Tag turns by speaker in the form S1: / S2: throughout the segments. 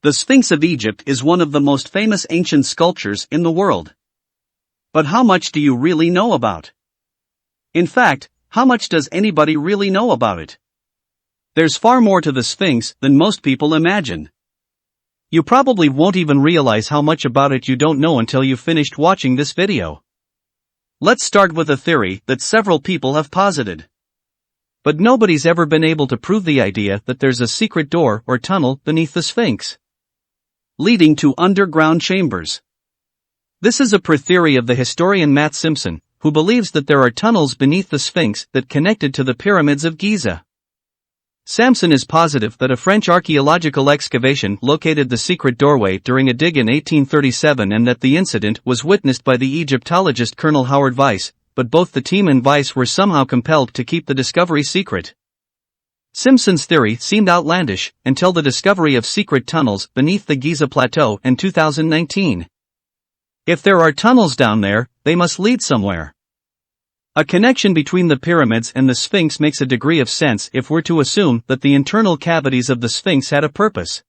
S1: The Sphinx of Egypt is one of the most famous ancient sculptures in the world. But how much do you really know about? In fact, how much does anybody really know about it? There's far more to the Sphinx than most people imagine. You probably won't even realize how much about it you don't know until you've finished watching this video. Let's start with a theory that several people have posited. But nobody's ever been able to prove the idea that there's a secret door or tunnel beneath the Sphinx, leading to underground chambers. This is a theory of the historian Matt Simpson, who believes that there are tunnels beneath the Sphinx that connected to the pyramids of Giza. Samson is positive that a French archaeological excavation located the secret doorway during a dig in 1837 and that the incident was witnessed by the Egyptologist Colonel Howard Weiss, but both the team and Weiss were somehow compelled to keep the discovery secret. Simpson's theory seemed outlandish until the discovery of secret tunnels beneath the Giza Plateau in 2019. If there are tunnels down there, they must lead somewhere. A connection between the pyramids and the Sphinx makes a degree of sense if we're to assume that the internal cavities of the Sphinx had a purpose.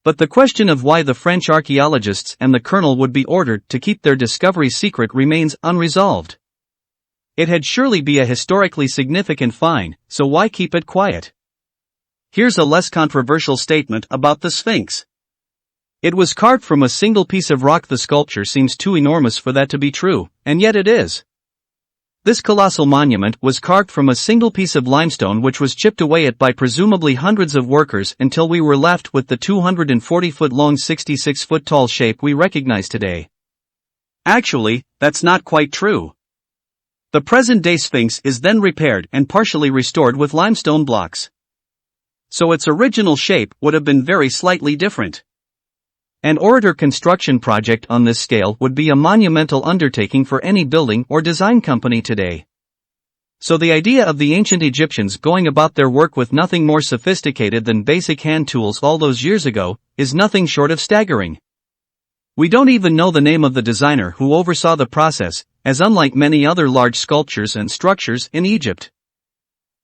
S1: But the question of why the French archaeologists and the colonel would be ordered to keep their discovery secret remains unresolved. It had surely be a historically significant find, so why keep it quiet? Here's a less controversial statement about the Sphinx. It was carved from a single piece of rock. The sculpture seems too enormous for that to be true, and yet it is. This colossal monument was carved from a single piece of limestone which was chipped away at by presumably hundreds of workers until we were left with the 240-foot-long 66-foot-tall shape we recognize today. Actually, that's not quite true. The present-day Sphinx is then repaired and partially restored with limestone blocks. So its original shape would have been very slightly different. An orator construction project on this scale would be a monumental undertaking for any building or design company today. So the idea of the ancient Egyptians going about their work with nothing more sophisticated than basic hand tools all those years ago is nothing short of staggering. We don't even know the name of the designer who oversaw the process, as unlike many other large sculptures and structures in Egypt,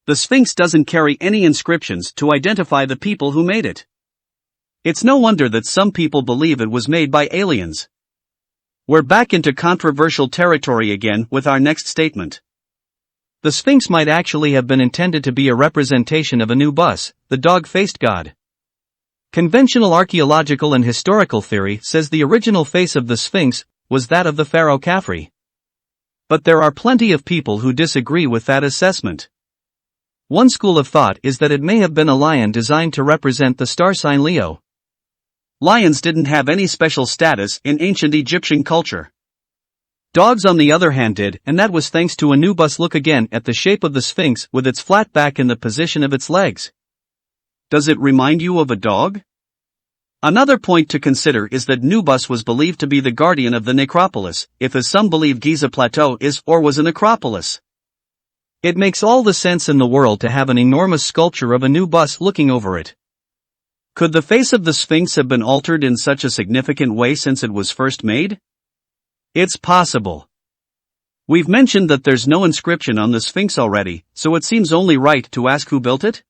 S1: the Sphinx doesn't carry any inscriptions to identify the people who made it. It's no wonder that some people believe it was made by aliens. We're back into controversial territory again with our next statement. The Sphinx might actually have been intended to be a representation of Anubis, the dog-faced god. Conventional archaeological and historical theory says the original face of the Sphinx was that of the pharaoh Khafre. But there are plenty of people who disagree with that assessment. One school of thought is that it may have been a lion designed to represent the star sign Leo. Lions didn't have any special status in ancient Egyptian culture. Dogs on the other hand did, and that was thanks to Anubis. Look again at the shape of the Sphinx with its flat back and the position of its legs. Does it remind you of a dog? Another point to consider is that Anubis was believed to be the guardian of the necropolis, if as some believe Giza Plateau is or was a necropolis. It makes all the sense in the world to have an enormous sculpture of Anubis looking over it. Could the face of the Sphinx have been altered in such a significant way since it was first made? It's possible. We've mentioned that there's no inscription on the Sphinx already, so it seems only right to ask who built it?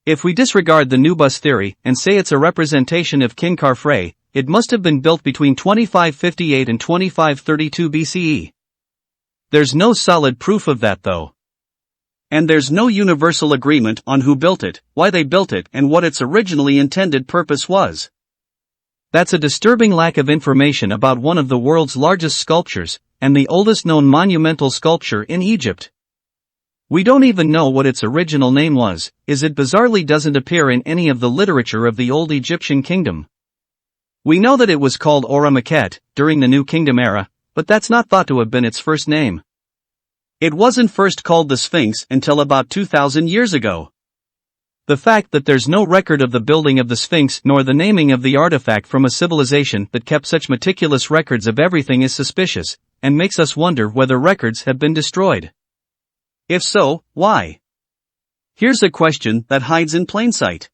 S1: If we disregard the Anubis theory and say it's a representation of King Khafre, it must have been built between 2558 and 2532 BCE. There's no solid proof of that though. And there's no universal agreement on who built it, why they built it, and what its originally intended purpose was. That's a disturbing lack of information about one of the world's largest sculptures, and the oldest known monumental sculpture in Egypt. We don't even know what its original name was, as it bizarrely doesn't appear in any of the literature of the old Egyptian kingdom. We know that it was called Ora Maket during the New Kingdom era, but that's not thought to have been its first name. It wasn't first called the Sphinx until about 2,000 years ago. The fact that there's no record of the building of the Sphinx nor the naming of the artifact from a civilization that kept such meticulous records of everything is suspicious, and makes us wonder whether records have been destroyed. If so, why? Here's a question that hides in plain sight.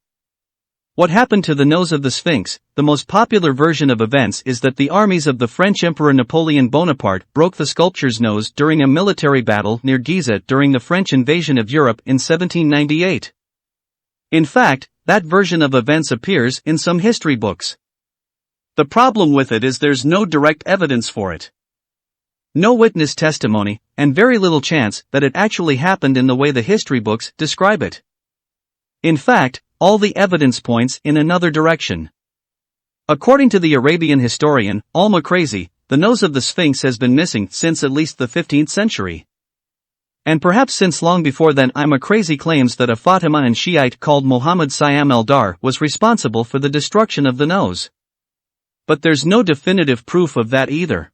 S1: What happened to the nose of the Sphinx? The most popular version of events is that the armies of the French Emperor Napoleon Bonaparte broke the sculpture's nose during a military battle near Giza during the French invasion of Europe in 1798. In fact, that version of events appears in some history books. The problem with it is there's no direct evidence for it. No witness testimony, and very little chance that it actually happened in the way the history books describe it. In fact, all the evidence points in another direction. According to the Arabian historian, al-Makrezi, the nose of the Sphinx has been missing since at least the 15th century. And perhaps since long before then. Al-Makrezi claims that a Fatimid Shiite called Muhammad Siam el-Dar was responsible for the destruction of the nose. But there's no definitive proof of that either.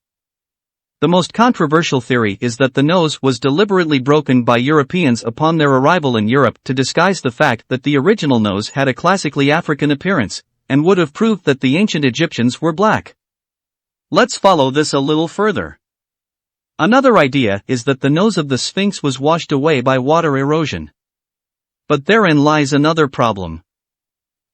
S1: The most controversial theory is that the nose was deliberately broken by Europeans upon their arrival in Europe to disguise the fact that the original nose had a classically African appearance, and would have proved that the ancient Egyptians were black. Let's follow this a little further. Another idea is that the nose of the Sphinx was washed away by water erosion. But therein lies another problem.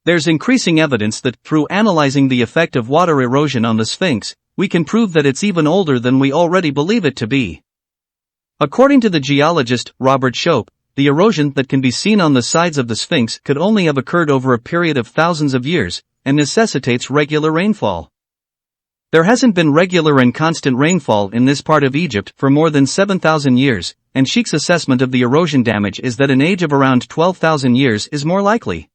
S1: There's increasing evidence that, through analyzing the effect of water erosion on the Sphinx, we can prove that it's even older than we already believe it to be. According to the geologist Robert Shope, the erosion that can be seen on the sides of the Sphinx could only have occurred over a period of thousands of years, and necessitates regular rainfall. There hasn't been regular and constant rainfall in this part of Egypt for more than 7,000 years, and Sheikh's assessment of the erosion damage is that an age of around 12,000 years is more likely.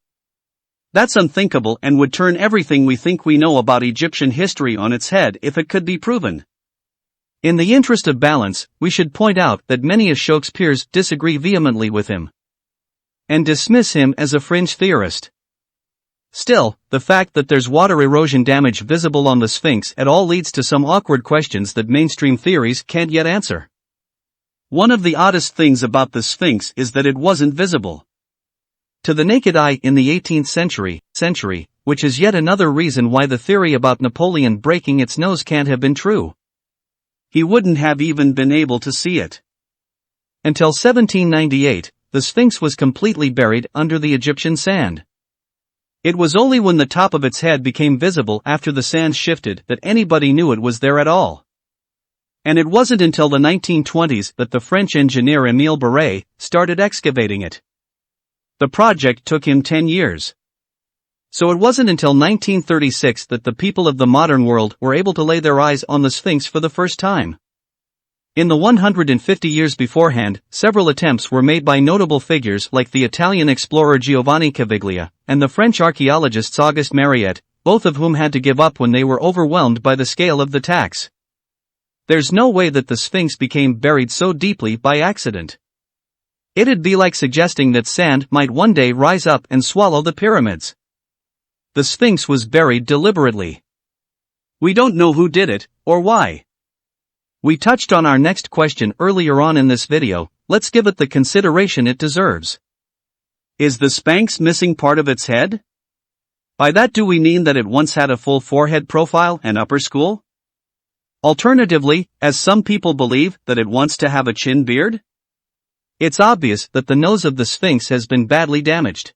S1: That's unthinkable and would turn everything we think we know about Egyptian history on its head if it could be proven. In the interest of balance, we should point out that many of Shope's peers disagree vehemently with him and dismiss him as a fringe theorist. Still, the fact that there's water erosion damage visible on the Sphinx at all leads to some awkward questions that mainstream theories can't yet answer. One of the oddest things about the Sphinx is that it wasn't visible to the naked eye in the 18th century, which is yet another reason why the theory about Napoleon breaking its nose can't have been true. He wouldn't have even been able to see it. Until 1798, the Sphinx was completely buried under the Egyptian sand. It was only when the top of its head became visible after the sand shifted that anybody knew it was there at all. And it wasn't until the 1920s that the French engineer Émile Barré started excavating it. The project took him 10 years. So it wasn't until 1936 that the people of the modern world were able to lay their eyes on the Sphinx for the first time. In the 150 years beforehand, several attempts were made by notable figures like the Italian explorer Giovanni Caviglia and the French archaeologists Auguste Mariette, both of whom had to give up when they were overwhelmed by the scale of the task. There's no way that the Sphinx became buried so deeply by accident. It'd be like suggesting that sand might one day rise up and swallow the pyramids. The Sphinx was buried deliberately. We don't know who did it, or why. We touched on our next question earlier on in this video, let's give it the consideration it deserves. Is the Sphinx missing part of its head? By that do we mean that it once had a full forehead profile and upper skull? Alternatively, as some people believe, that it wants to have a chin beard? It's obvious that the nose of the Sphinx has been badly damaged.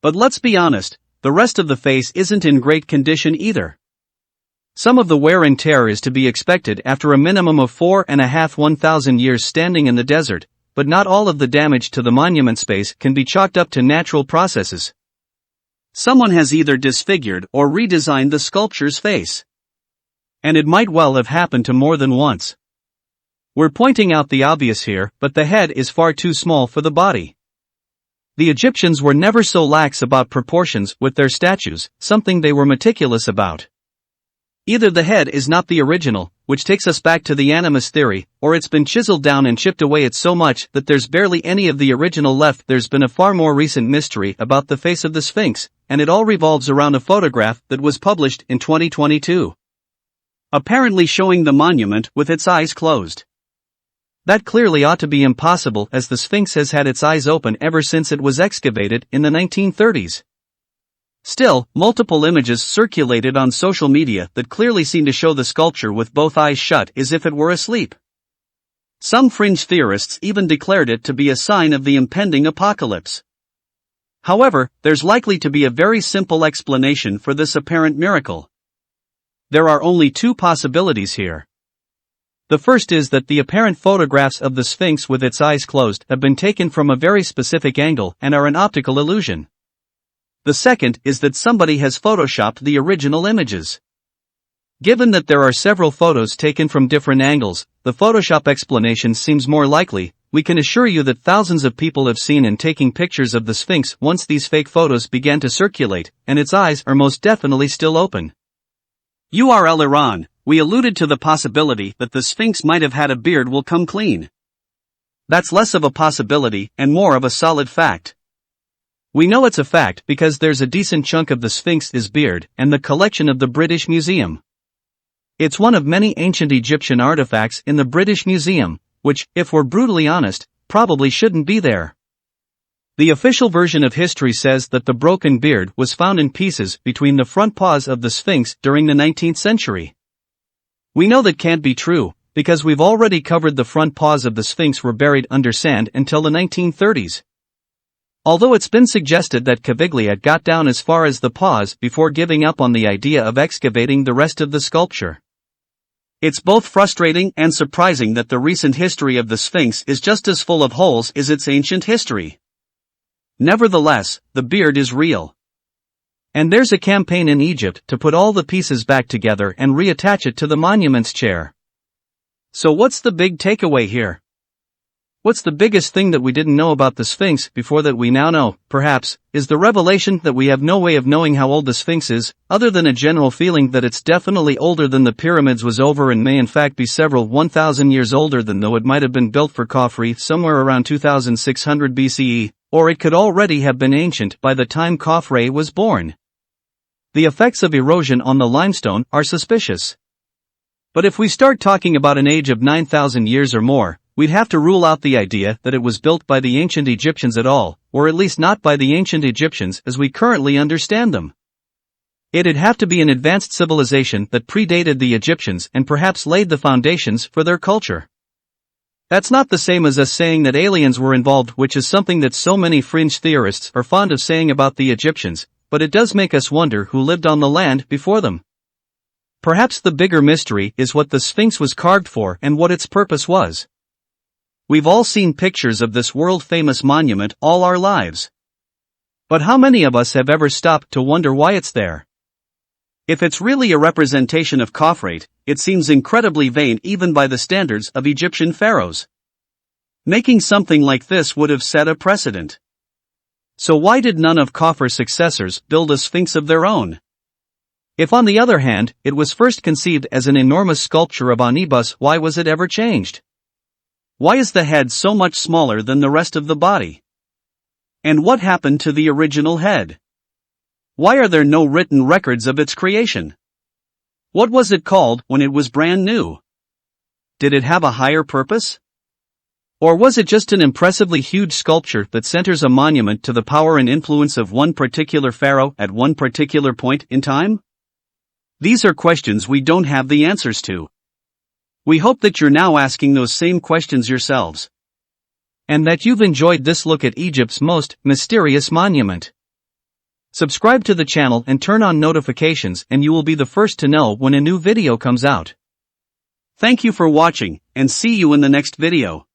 S1: But let's be honest, the rest of the face isn't in great condition either. Some of the wear and tear is to be expected after a minimum of 1,000 years standing in the desert, but not all of the damage to the monument space can be chalked up to natural processes. Someone has either disfigured or redesigned the sculpture's face. And it might well have happened to more than once. We're pointing out the obvious here, but the head is far too small for the body. The Egyptians were never so lax about proportions with their statues, something they were meticulous about. Either the head is not the original, which takes us back to the animus theory, or it's been chiseled down and chipped away at so much that there's barely any of the original left. There's been a far more recent mystery about the face of the Sphinx, and it all revolves around a photograph that was published in 2022. Apparently showing the monument with its eyes closed. That clearly ought to be impossible, as the Sphinx has had its eyes open ever since it was excavated in the 1930s. Still, multiple images circulated on social media that clearly seem to show the sculpture with both eyes shut as if it were asleep. Some fringe theorists even declared it to be a sign of the impending apocalypse. However, there's likely to be a very simple explanation for this apparent miracle. There are only two possibilities here. The first is that the apparent photographs of the Sphinx with its eyes closed have been taken from a very specific angle and are an optical illusion. The second is that somebody has photoshopped the original images. Given that there are several photos taken from different angles, the Photoshop explanation seems more likely. We can assure you that thousands of people have seen and taken pictures of the Sphinx once these fake photos began to circulate, and its eyes are most definitely still open. URL Iran, we alluded to the possibility that the Sphinx might have had a beard will come clean. That's less of a possibility and more of a solid fact. We know it's a fact because there's a decent chunk of the Sphinx's beard and the collection of the British Museum. It's one of many ancient Egyptian artifacts in the British Museum, which, if we're brutally honest, probably shouldn't be there. The official version of history says that the broken beard was found in pieces between the front paws of the Sphinx during the 19th century. We know that can't be true, because we've already covered the front paws of the Sphinx were buried under sand until the 1930s. Although it's been suggested that Caviglia got down as far as the paws before giving up on the idea of excavating the rest of the sculpture. It's both frustrating and surprising that the recent history of the Sphinx is just as full of holes as its ancient history. Nevertheless, the beard is real. And there's a campaign in Egypt to put all the pieces back together and reattach it to the monument's chair. So what's the big takeaway here? What's the biggest thing that we didn't know about the Sphinx before that we now know, perhaps, is the revelation that we have no way of knowing how old the Sphinx is, other than a general feeling that it's definitely older than the pyramids was over and may in fact be several 1,000 years older than though it might have been built for Khafre somewhere around 2600 BCE, or it could already have been ancient by the time Khafre was born. The effects of erosion on the limestone are suspicious. But if we start talking about an age of 9,000 years or more, we'd have to rule out the idea that it was built by the ancient Egyptians at all, or at least not by the ancient Egyptians as we currently understand them. It'd have to be an advanced civilization that predated the Egyptians and perhaps laid the foundations for their culture. That's not the same as us saying that aliens were involved, which is something that so many fringe theorists are fond of saying about the Egyptians, but it does make us wonder who lived on the land before them. Perhaps the bigger mystery is what the Sphinx was carved for and what its purpose was. We've all seen pictures of this world-famous monument all our lives. But how many of us have ever stopped to wonder why it's there? If it's really a representation of Khafre, it seems incredibly vain even by the standards of Egyptian pharaohs. Making something like this would have set a precedent. So why did none of Khafre's successors build a Sphinx of their own? If on the other hand, it was first conceived as an enormous sculpture of Anubis, why was it ever changed? Why is the head so much smaller than the rest of the body? And what happened to the original head? Why are there no written records of its creation? What was it called when it was brand new? Did it have a higher purpose? Or was it just an impressively huge sculpture that centers a monument to the power and influence of one particular pharaoh at one particular point in time? These are questions we don't have the answers to. We hope that you're now asking those same questions yourselves. And that you've enjoyed this look at Egypt's most mysterious monument. Subscribe to the channel and turn on notifications and you will be the first to know when a new video comes out. Thank you for watching, and see you in the next video.